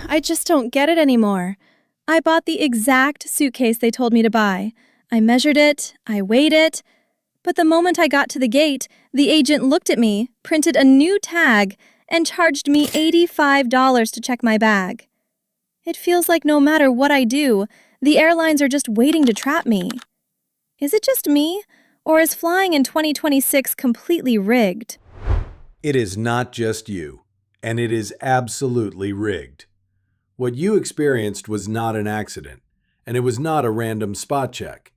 I just don't get it anymore. I bought the exact suitcase they told me to buy. I measured it, I weighed it, but the moment I got to the gate, the agent looked at me, printed a new tag, and charged me $85 to check my bag. It feels like no matter what I do, the airlines are just waiting to trap me. Is it just me, or is flying in 2026 completely rigged? It is not just you, and it is absolutely rigged. What you experienced was not an accident, and it was not a random spot check.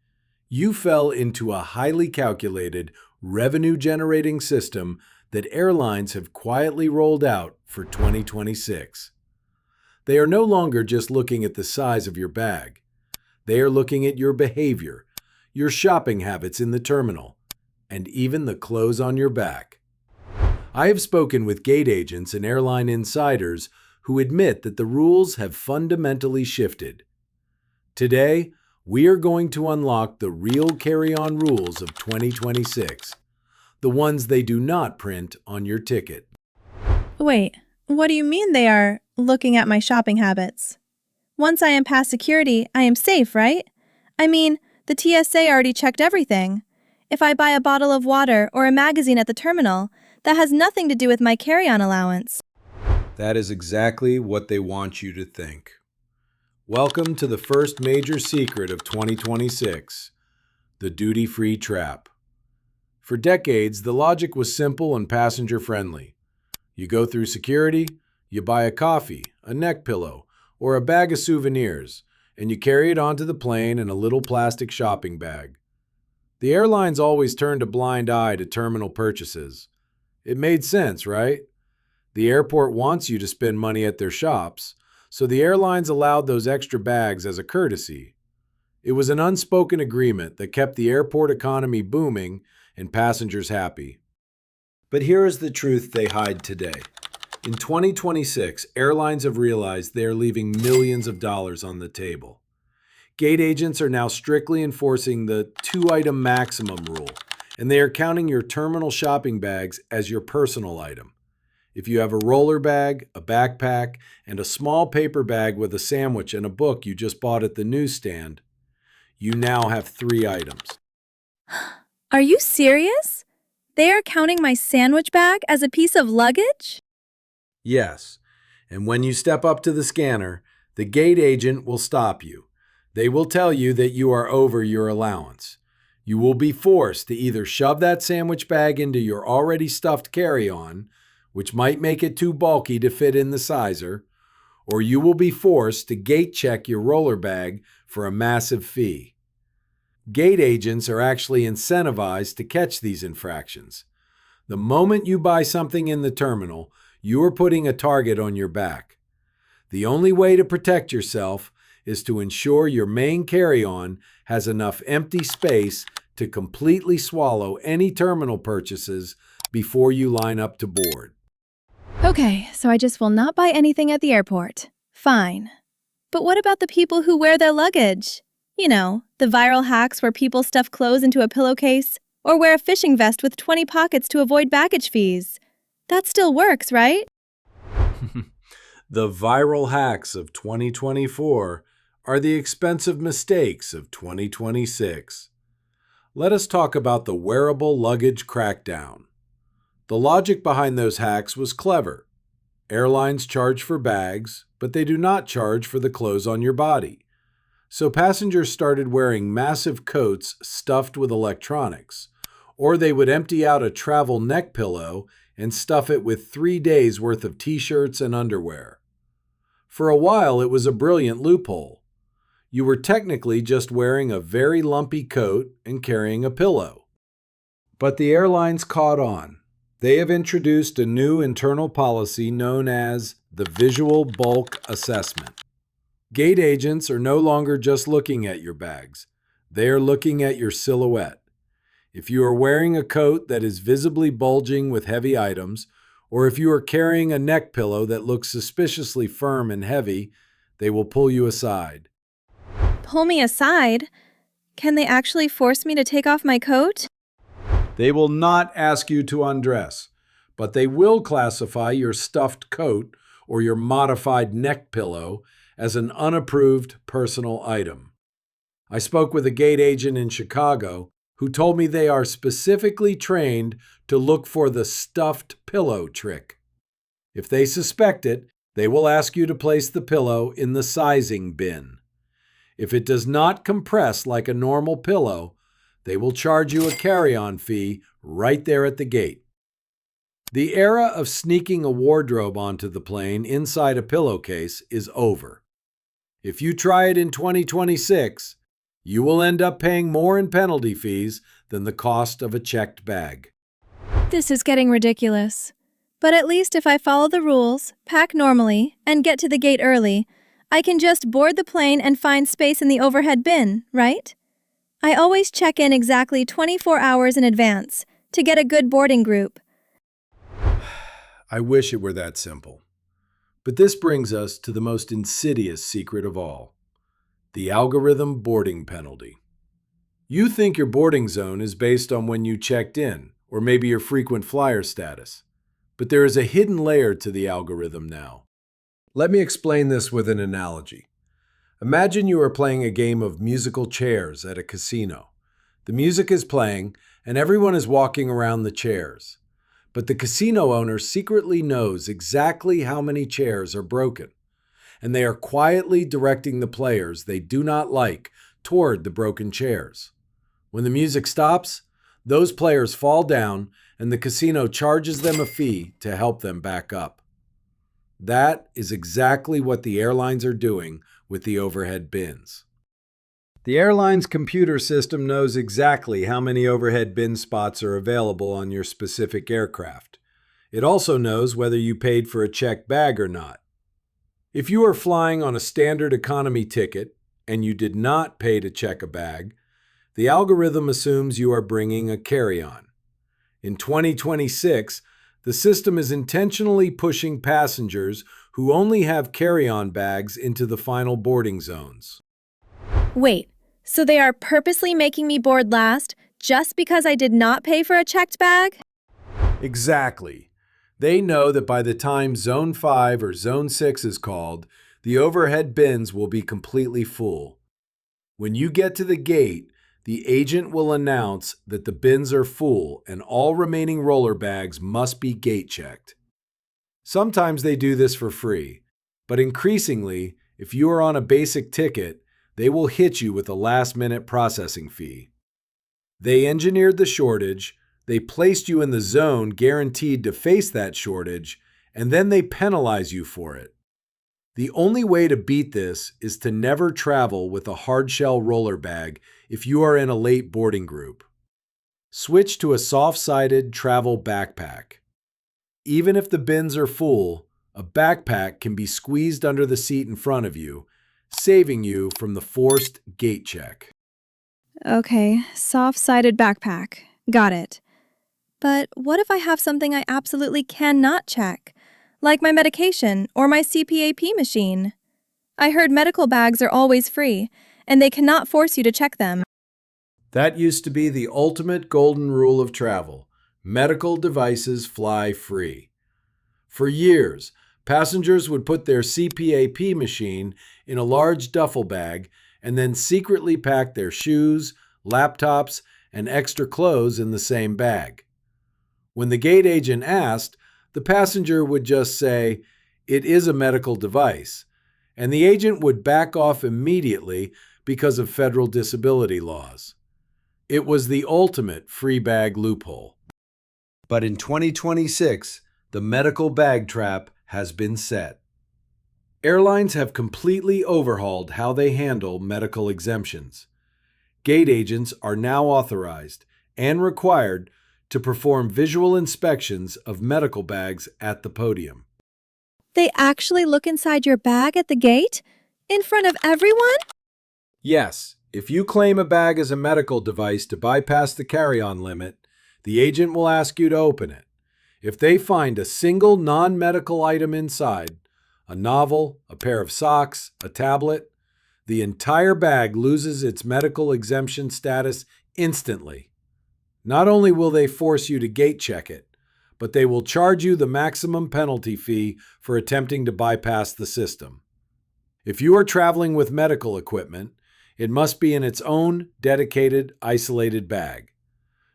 You fell into a highly calculated, revenue-generating system that airlines have quietly rolled out for 2026. They are no longer just looking at the size of your bag. They are looking at your behavior, your shopping habits in the terminal, and even the clothes on your back. I have spoken with gate agents and airline insiders who admit that the rules have fundamentally shifted. Today, we are going to unlock the real carry-on rules of 2026, the ones they do not print on your ticket. Wait, what do you mean they are looking at my shopping habits? Once I am past security, I am safe, right? I mean, the TSA already checked everything. If I buy a bottle of water or a magazine at the terminal, that has nothing to do with my carry-on allowance. That is exactly what they want you to think. Welcome to the first major secret of 2026, the duty-free trap. For decades, the logic was simple and passenger-friendly. You go through security, you buy a coffee, a neck pillow, or a bag of souvenirs, and you carry it onto the plane in a little plastic shopping bag. The airlines always turned a blind eye to terminal purchases. It made sense, right? The airport wants you to spend money at their shops, so the airlines allowed those extra bags as a courtesy. It was an unspoken agreement that kept the airport economy booming and passengers happy. But here is the truth they hide today. In 2026, airlines have realized they are leaving millions of dollars on the table. Gate agents are now strictly enforcing the two-item maximum rule, and they are counting your terminal shopping bags as your personal item. If you have a roller bag, a backpack, and a small paper bag with a sandwich and a book you just bought at the newsstand, you now have 3 items. Are you serious? They are counting my sandwich bag as a piece of luggage? Yes, and when you step up to the scanner, the gate agent will stop you. They will tell you that you are over your allowance. You will be forced to either shove that sandwich bag into your already stuffed carry-on, which might make it too bulky to fit in the sizer, or you will be forced to gate check your roller bag for a massive fee. Gate agents are actually incentivized to catch these infractions. The moment you buy something in the terminal, you are putting a target on your back. The only way to protect yourself is to ensure your main carry-on has enough empty space to completely swallow any terminal purchases before you line up to board. Okay, so I just will not buy anything at the airport. Fine. But what about the people who wear their luggage? You know, the viral hacks where people stuff clothes into a pillowcase or wear a fishing vest with 20 pockets to avoid baggage fees. That still works, right? The viral hacks of 2024 are the expensive mistakes of 2026. Let us talk about the Wearable Luggage Crackdown. The logic behind those hacks was clever. Airlines charge for bags, but they do not charge for the clothes on your body. So passengers started wearing massive coats stuffed with electronics, or they would empty out a travel neck pillow and stuff it with 3 days' worth of t-shirts and underwear. For a while, it was a brilliant loophole. You were technically just wearing a very lumpy coat and carrying a pillow. But the airlines caught on. They have introduced a new internal policy known as the Visual Bulk Assessment. Gate agents are no longer just looking at your bags. They are looking at your silhouette. If you are wearing a coat that is visibly bulging with heavy items, or if you are carrying a neck pillow that looks suspiciously firm and heavy, they will pull you aside. Pull me aside? Can they actually force me to take off my coat? They will not ask you to undress, but they will classify your stuffed coat or your modified neck pillow as an unapproved personal item. I spoke with a gate agent in Chicago who told me they are specifically trained to look for the stuffed pillow trick. If they suspect it, they will ask you to place the pillow in the sizing bin. If it does not compress like a normal pillow, they will charge you a carry-on fee right there at the gate. The era of sneaking a wardrobe onto the plane inside a pillowcase is over. If you try it in 2026, you will end up paying more in penalty fees than the cost of a checked bag. This is getting ridiculous. But at least if I follow the rules, pack normally, and get to the gate early, I can just board the plane and find space in the overhead bin, right? I always check in exactly 24 hours in advance to get a good boarding group. I wish it were that simple. But this brings us to the most insidious secret of all: the algorithm boarding penalty. You think your boarding zone is based on when you checked in, or maybe your frequent flyer status. But there is a hidden layer to the algorithm now. Let me explain this with an analogy. Imagine you are playing a game of musical chairs at a casino. The music is playing, and everyone is walking around the chairs. But the casino owner secretly knows exactly how many chairs are broken, and they are quietly directing the players they do not like toward the broken chairs. When the music stops, those players fall down, and the casino charges them a fee to help them back up. That is exactly what the airlines are doing with the overhead bins. The airline's computer system knows exactly how many overhead bin spots are available on your specific aircraft. It also knows whether you paid for a checked bag or not. If you are flying on a standard economy ticket and you did not pay to check a bag, the algorithm assumes you are bringing a carry-on. In 2026, the system is intentionally pushing passengers who only have carry-on bags into the final boarding zones. Wait, so they are purposely making me board last just because I did not pay for a checked bag? Exactly. They know that by the time Zone 5 or Zone 6 is called, the overhead bins will be completely full. When you get to the gate, the agent will announce that the bins are full and all remaining roller bags must be gate checked. Sometimes they do this for free, but increasingly, if you are on a basic ticket, they will hit you with a last-minute processing fee. They engineered the shortage, they placed you in the zone guaranteed to face that shortage, and then they penalize you for it. The only way to beat this is to never travel with a hard-shell roller bag if you are in a late boarding group. Switch to a soft-sided travel backpack. Even if the bins are full, a backpack can be squeezed under the seat in front of you, saving you from the forced gate check. Okay, soft-sided backpack. Got it. But what if I have something I absolutely cannot check, like my medication or my CPAP machine? I heard medical bags are always free, and they cannot force you to check them. That used to be the ultimate golden rule of travel: medical devices fly free. For years, passengers would put their CPAP machine in a large duffel bag and then secretly pack their shoes, laptops, and extra clothes in the same bag. When the gate agent asked, the passenger would just say, "It is a medical device," and the agent would back off immediately because of federal disability laws. It was the ultimate free bag loophole. But in 2026, the medical bag trap has been set. Airlines have completely overhauled how they handle medical exemptions. Gate agents are now authorized and required to perform visual inspections of medical bags at the podium. They actually look inside your bag at the gate? In front of everyone? Yes, if you claim a bag as a medical device to bypass the carry-on limit, the agent will ask you to open it. If they find a single non-medical item inside, a novel, a pair of socks, a tablet, the entire bag loses its medical exemption status instantly. Not only will they force you to gate check it, but they will charge you the maximum penalty fee for attempting to bypass the system. If you are traveling with medical equipment, it must be in its own dedicated, isolated bag.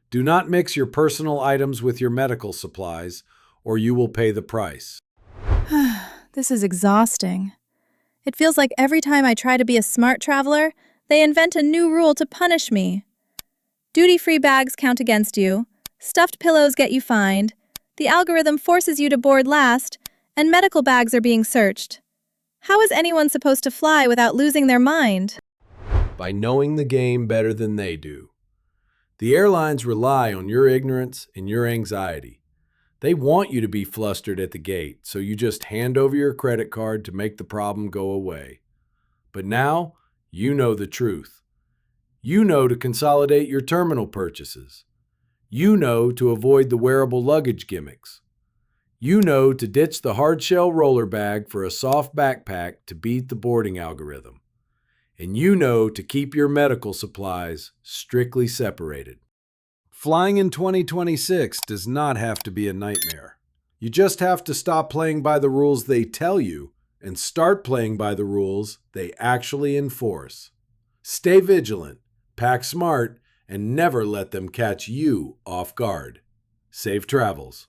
Do not mix your personal items with your medical supplies, or you will pay the price. This is exhausting. It feels like every time I try to be a smart traveler, they invent a new rule to punish me. Duty-free bags count against you, stuffed pillows get you fined, the algorithm forces you to board last, and medical bags are being searched. How is anyone supposed to fly without losing their mind? By knowing the game better than they do. The airlines rely on your ignorance and your anxiety. They want you to be flustered at the gate, so you just hand over your credit card to make the problem go away. But now, you know the truth. You know to consolidate your terminal purchases. You know to avoid the wearable luggage gimmicks. You know to ditch the hard-shell roller bag for a soft backpack to beat the boarding algorithm. And you know to keep your medical supplies strictly separated. Flying in 2026 does not have to be a nightmare. You just have to stop playing by the rules they tell you and start playing by the rules they actually enforce. Stay vigilant, pack smart, and never let them catch you off guard. Safe travels.